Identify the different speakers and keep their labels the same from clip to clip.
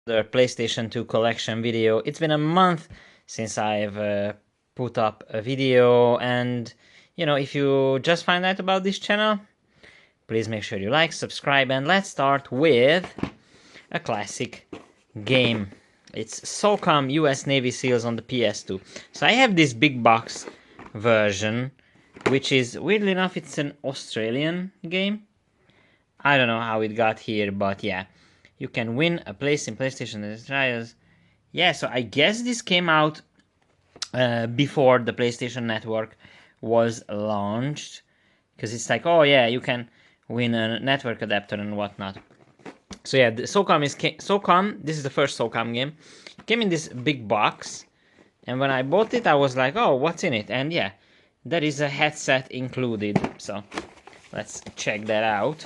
Speaker 1: the PlayStation 2 collection video. It's been a month since I've put up a video, and if you just find out about this channel, please make sure you like, subscribe, and let's start with a classic game. It's SOCOM US Navy SEALs on the PS2. So I have this big box version, which is, weirdly enough, it's an Australian game. I don't know how it got here, but yeah. You can win a place in PlayStation Trials. Yeah, so I guess this came out before the PlayStation Network was launched. Because it's like, oh yeah, you can win a network adapter and whatnot. So yeah, the SOCOM, this is the first SOCOM game. It came in this big box. And when I bought it, I was like, oh, what's in it? And yeah, there is a headset included. So let's check that out.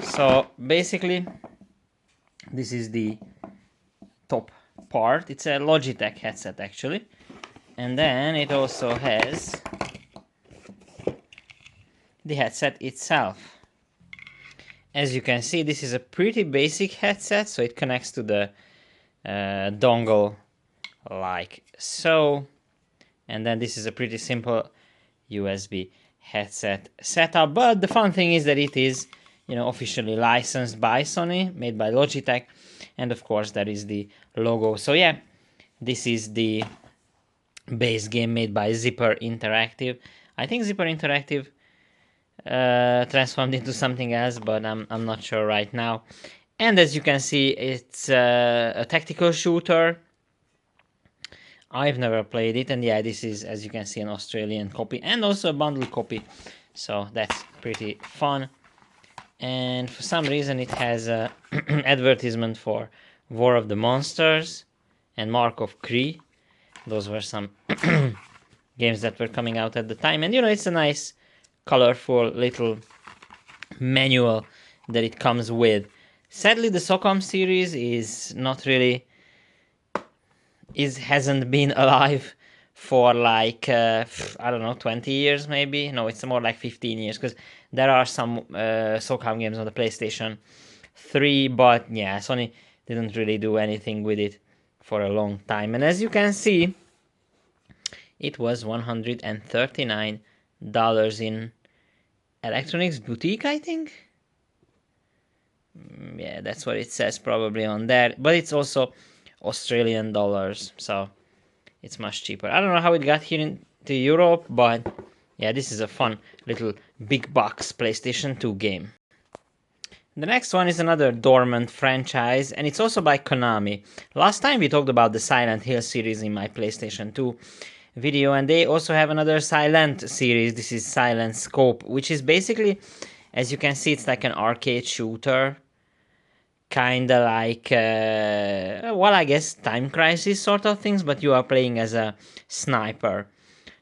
Speaker 1: So basically, this is the top part. It's a Logitech headset actually. And then it also has the headset itself. As you can see, this is a pretty basic headset, so it connects to the dongle like so. And then this is a pretty simple USB headset setup. But the fun thing is that it is officially licensed by Sony, made by Logitech, and of course there is the logo. So yeah, this is the base game made by Zipper Interactive. I think Zipper Interactive transformed into something else, but I'm not sure right now. And as you can see, it's a tactical shooter. I've never played it, and yeah, this is, as you can see, an Australian copy and also a bundle copy, so that's pretty fun. And for some reason it has a advertisement for War of the Monsters and Mark of Cree. Those were some games that were coming out at the time. And it's a nice, colorful little manual that it comes with. Sadly, the SOCOM series is not really... hasn't been alive for like, I don't know, 20 years maybe? No, it's more like 15 years, because there are some SOCOM games on the PlayStation 3, but yeah, Sony didn't really do anything with it for a long time. And as you can see, it was $139 in Electronics Boutique, I think? Yeah, that's what it says probably on there, but it's also Australian dollars, so it's much cheaper. I don't know how it got here into Europe, but yeah, this is a fun little big box PlayStation 2 game. The next one is another dormant franchise, and it's also by Konami. Last time we talked about the Silent Hill series in my PlayStation 2 video, and they also have another Silent series. This is Silent Scope, which is basically, as you can see, it's like an arcade shooter. Kinda like, well, I guess Time Crisis sort of things, but you are playing as a sniper.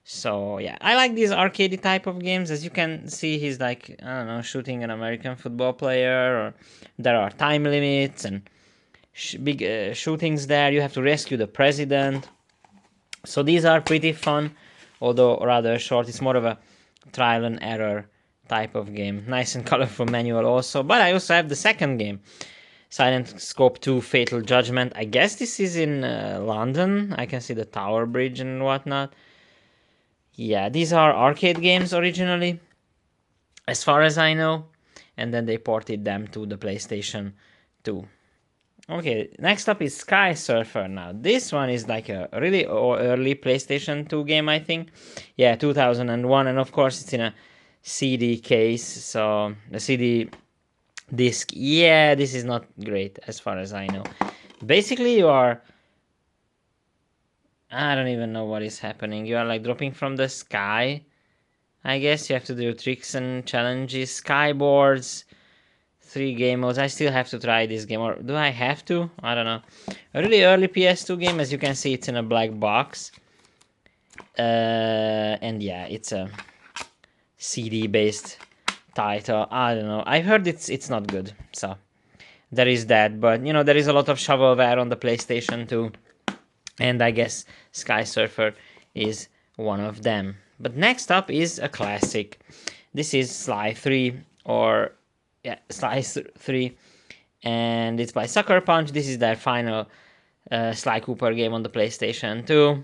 Speaker 1: So yeah, I like these arcade type of games. As you can see, he's like, I don't know, shooting an American football player, or there are time limits and big shootings there. You have to rescue the president. So these are pretty fun, although rather short. It's more of a trial and error type of game. Nice and colorful manual also. But I also have the second game, Silent Scope 2 Fatal Judgment. I guess this is in London. I can see the Tower Bridge and whatnot. Yeah, these are arcade games originally, as far as I know. And then they ported them to the PlayStation 2. Okay, next up is Sky Surfer now. This one is like a really early PlayStation 2 game, I think. Yeah, 2001. And of course, it's in a CD case. So the CD... disc. Yeah, this is not great as far as I know. Basically, you are... I don't even know what is happening. You are like dropping from the sky. I guess you have to do tricks and challenges. Skyboards. 3 game modes. I still have to try this game. Or do I have to? I don't know. A really early PS2 game. As you can see, it's in a black box. And yeah, it's a CD-based title. I don't know. I heard it's not good, so there is that. But there is a lot of shovelware on the PlayStation 2, and I guess Sky Surfer is one of them. But next up is a classic. This is Sly 3, or yeah, Sly 3, and it's by Sucker Punch. This is their final Sly Cooper game on the PlayStation 2.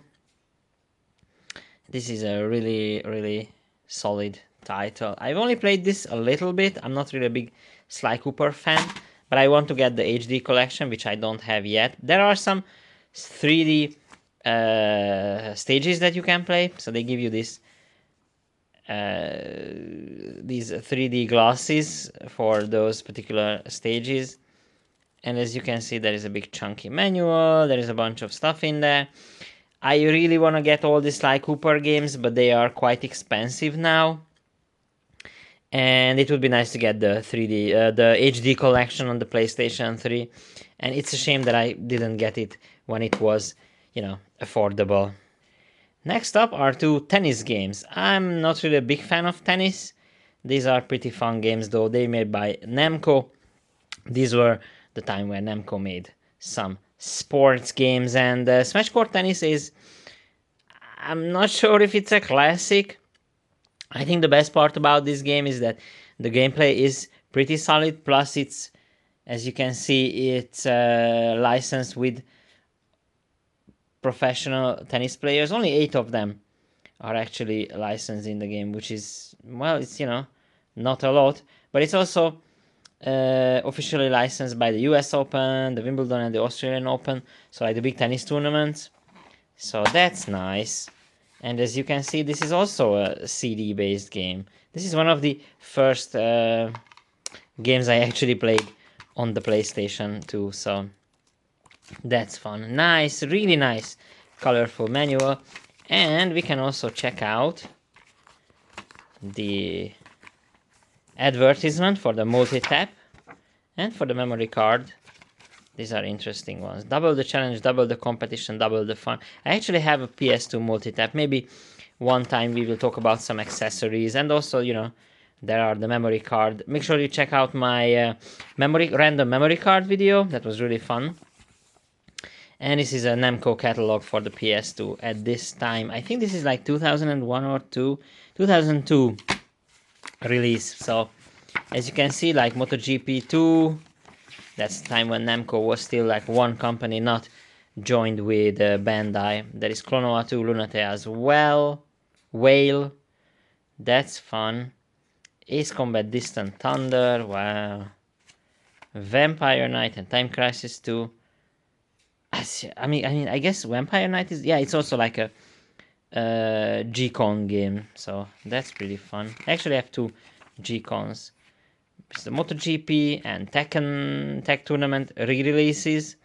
Speaker 1: This is a really, really solid title. I've only played this a little bit. I'm not really a big Sly Cooper fan, but I want to get the HD collection, which I don't have yet. There are some 3D stages that you can play, so they give you this these 3D glasses for those particular stages. And as you can see, there is a big chunky manual. There is a bunch of stuff in there. I really want to get all the Sly Cooper games, but they are quite expensive now. And it would be nice to get the 3D, the HD collection on the PlayStation 3. And it's a shame that I didn't get it when it was, you know, affordable. Next up are two tennis games. I'm not really a big fan of tennis. These are pretty fun games though. They made by Namco. These were the time where Namco made some sports games, and Smash Court Tennis is, I'm not sure if it's a classic. I think the best part about this game is that the gameplay is pretty solid, plus it's, as you can see, it's licensed with professional tennis players. Only 8 of them are actually licensed in the game, which is, well, it's, you know, not a lot, but it's also officially licensed by the US Open, the Wimbledon, and the Australian Open, so like the big tennis tournaments. So that's nice. And as you can see, this is also a CD based game. This is one of the first games I actually played on the PlayStation 2, so that's fun. Nice, really nice, colorful manual. And we can also check out the advertisement for the multi-tap and for the memory card. These are interesting ones. Double the challenge, double the competition, double the fun. I actually have a PS2 multi-tap. Maybe one time we will talk about some accessories, and also, you know, there are the memory card. Make sure you check out my random memory card video. That was really fun. And this is a Namco catalog for the PS2 at this time. I think this is like 2001 or 2002 release. So as you can see, like MotoGP 2, that's the time when Namco was still like one company, not joined with Bandai. There is Klonoa 2 Lunate as well. Whale, that's fun. Ace Combat Distant Thunder, wow. Vampire Knight and Time Crisis 2. I mean, I guess Vampire Knight is, yeah, it's also like a G-Con game, so that's pretty fun. I actually have 2 G-Cons. It's the MotoGP and Tekken Tech Tournament re-releases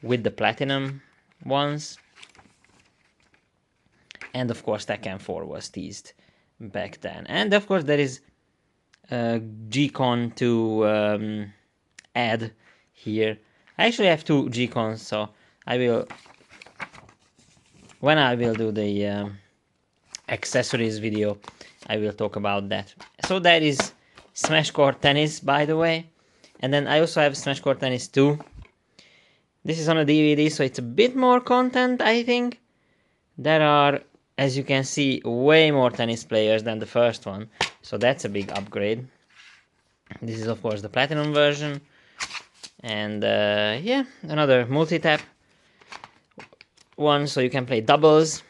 Speaker 1: with the Platinum ones. And of course Tekken 4 was teased back then. And of course there is G-Con to add here. I actually have 2 G-Cons, so I will, when I will do the accessories video, I will talk about that. So that is Smash Court Tennis, by the way. And then I also have Smash Court Tennis 2. This is on a DVD, so it's a bit more content, I think. There are, as you can see, way more tennis players than the first one. So that's a big upgrade. This is, of course, the Platinum version. And yeah, another multi-tap one, so you can play doubles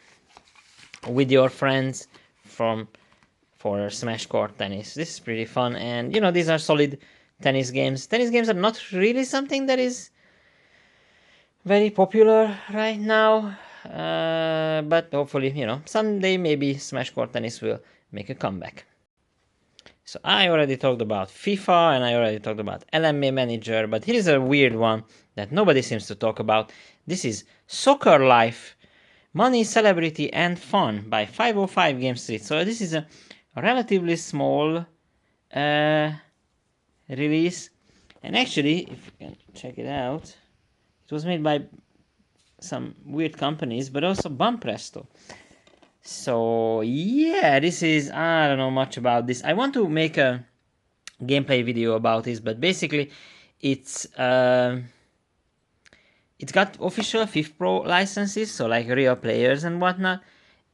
Speaker 1: with your friends for Smash Court Tennis. This is pretty fun, and you know, these are solid tennis games. Tennis games are not really something that is very popular right now, but hopefully, you know, someday maybe Smash Court Tennis will make a comeback. So I already talked about FIFA and I already talked about LMA Manager, but here's a weird one that nobody seems to talk about. This is Soccer Life, Money, Celebrity and Fun by 505 Game Street. So this is a relatively small release, and actually, if you can check it out, it was made by some weird companies, but also Bumpresto. So yeah, this is, I don't know much about this. I want to make a gameplay video about this, but basically it's got official FIFA Pro licenses, so like real players and whatnot,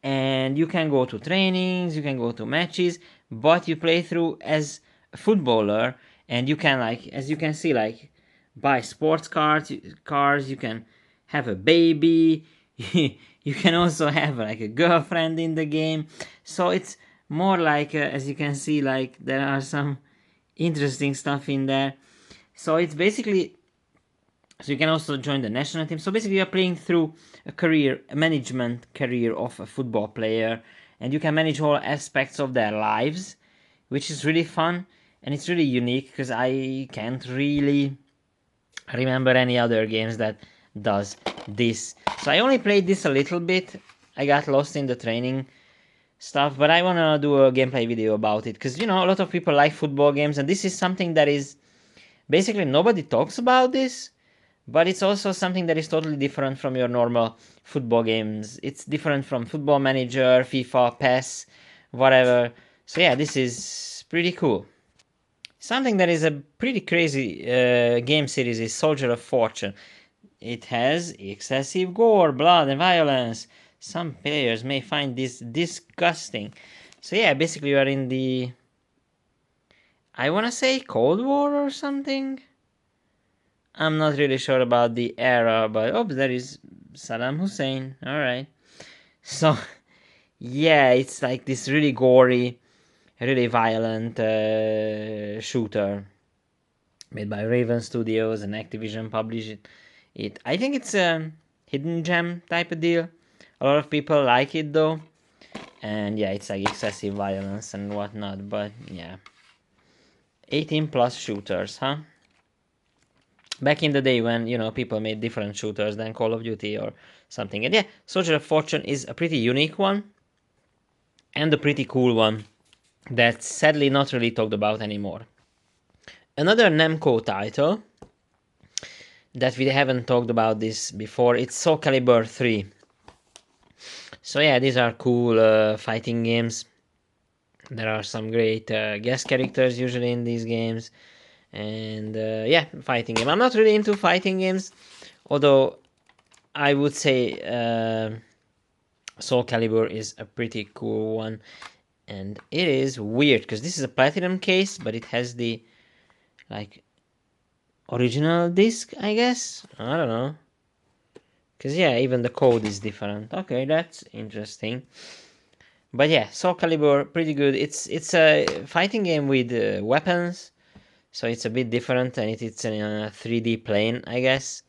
Speaker 1: and you can go to trainings, you can go to matches, but you play through as a footballer, and you can, like, as you can see, like, buy sports cars, you can have a baby, you can also have like a girlfriend in the game. So it's more like, as you can see, like there are some interesting stuff in there. So it's basically, so you can also join the national team. So basically, you're playing through a management career of a football player, and you can manage all aspects of their lives, which is really fun and it's really unique because I can't really remember any other games that does this. So I only played this a little bit. I got lost in the training stuff, but I want to do a gameplay video about it because, you know, a lot of people like football games, and this is something that is basically nobody talks about this, but it's also something that is totally different from your normal football games. It's different from Football Manager, FIFA, PES, whatever. So yeah, this is pretty cool. Something that is a pretty crazy game series is Soldier of Fortune. It has excessive gore, blood, and violence. Some players may find this disgusting. So yeah, basically you are in the, I wanna say Cold War or something? I'm not really sure about the era, but oh, there is Saddam Hussein. Alright. So yeah, it's like this really gory, really violent shooter made by Raven Studios, and Activision published it. I think it's a hidden gem type of deal. A lot of people like it though, and yeah, it's like excessive violence and whatnot. But yeah, 18 plus shooters, huh? Back in the day when, you know, people made different shooters than Call of Duty or something. And yeah, Soldier of Fortune is a pretty unique one and a pretty cool one that's sadly not really talked about anymore. Another Namco title that we haven't talked about this before, it's Soul Calibur 3. So yeah, these are cool fighting games. There are some great guest characters usually in these games. And yeah, fighting game. I'm not really into fighting games, although I would say Soul Calibur is a pretty cool one. And it is weird because this is a platinum case, but it has the like original disc, I guess. I don't know. Because yeah, even the code is different. Okay, that's interesting. But yeah, Soul Calibur, pretty good. It's a fighting game with weapons, so it's a bit different, and it's in a 3D plane, I guess.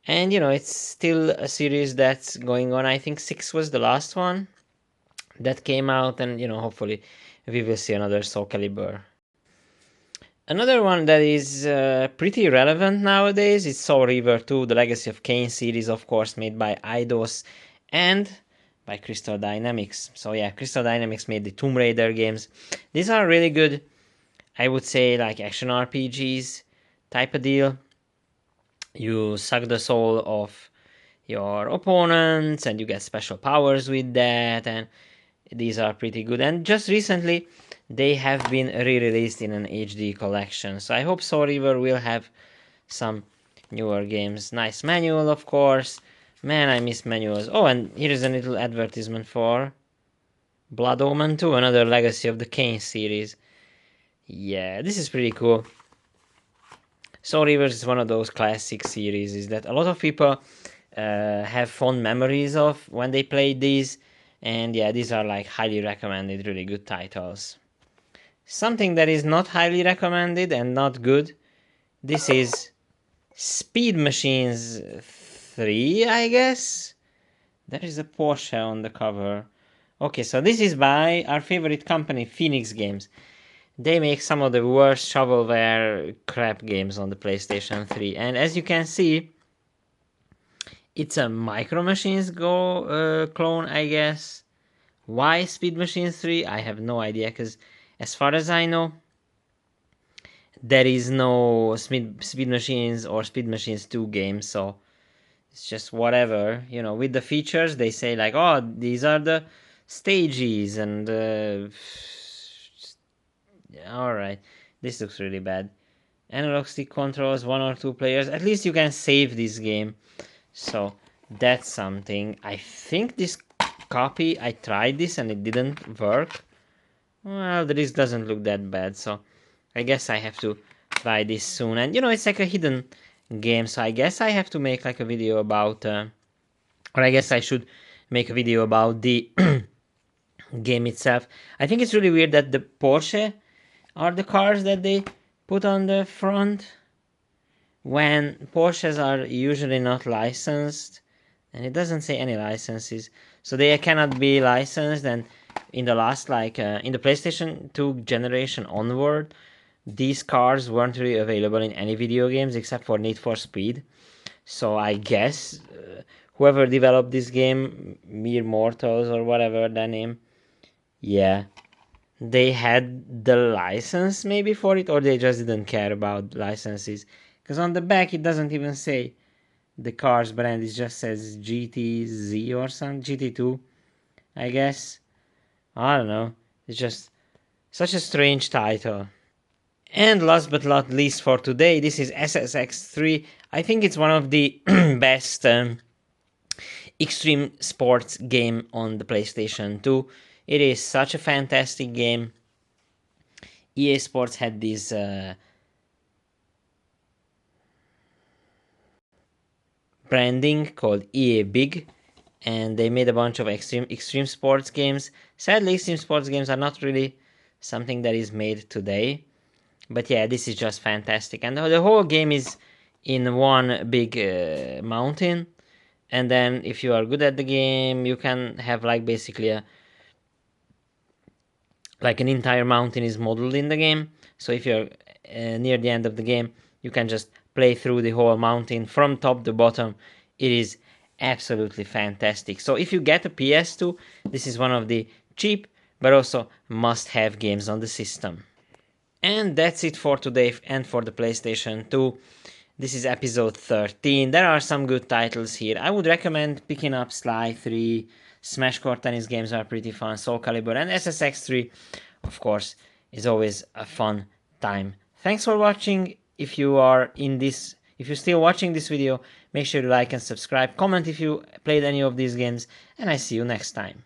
Speaker 1: And you know, it's still a series that's going on. I think 6 was the last one that came out, and you know, hopefully we will see another Soul Calibur. Another one that is pretty relevant nowadays is Soul River 2, the Legacy of Kain series, of course, made by Eidos and by Crystal Dynamics. So yeah, Crystal Dynamics made the Tomb Raider games. These are really good, I would say, like action RPGs type of deal. You suck the soul of your opponents and you get special powers with that, and these are pretty good. And just recently they have been re-released in an HD collection, so I hope Soul River will have some newer games. Nice manual, of course. Man, I miss manuals. Oh, and here's a little advertisement for Blood Omen 2, another Legacy of the Kain series. Yeah, this is pretty cool. Soul River is one of those classic series that a lot of people have fond memories of when they played these. And yeah, these are like highly recommended, really good titles. Something that is not highly recommended and not good, this is Speed Machines 3, I guess? There is a Porsche on the cover. Okay, so this is by our favorite company, Phoenix Games. They make some of the worst shovelware crap games on the PlayStation 3. And as you can see, it's a Micro Machines Go clone, I guess. Why Speed Machines 3? I have no idea, because as far as I know, there is no Speed Machines or Speed Machines 2 game, so it's just whatever. You know, with the features, they say like, oh, these are the stages, and alright, this looks really bad. Analog stick controls, 1 or 2 players. At least you can save this game, so that's something. I think this copy, I tried this and it didn't work. Well, the disc doesn't look that bad, so I guess I have to try this soon. And you know, it's like a hidden game, so I guess I have to make like a video about, or I guess I should make a video about the game itself. I think it's really weird that the Porsche are the cars that they put on the front when Porsches are usually not licensed, and it doesn't say any licenses, so they cannot be licensed. And in the last, like in the PlayStation 2 generation onward, these cars weren't really available in any video games except for Need for Speed. So I guess whoever developed this game, Mere Mortals or whatever their name, yeah, they had the license maybe for it, or they just didn't care about licenses. Because on the back it doesn't even say the car's brand, it just says GTZ or something, GT2, I guess. I don't know. It's just such a strange title. And last but not least for today, this is SSX3. I think it's one of the best extreme sports game on the PlayStation 2. It is such a fantastic game. EA Sports had this branding called EA Big, and they made a bunch of extreme sports games. Sadly, extreme sports games are not really something that is made today. But yeah, this is just fantastic. And the whole game is in one big mountain. And then if you are good at the game, you can have like basically like an entire mountain is modeled in the game. So if you're near the end of the game, you can just play through the whole mountain from top to bottom. It is absolutely fantastic. So if you get a PS2, this is one of the cheap but also must-have games on the system. And that's it for today and for the PlayStation 2. This is episode 13. There are some good titles here. I would recommend picking up Sly 3, Smash Core tennis games are pretty fun, Soul Calibur, and SSX3, of course, is always a fun time. Thanks for watching. If you're still watching this video, make sure to like and subscribe, comment if you played any of these games, and I see you next time.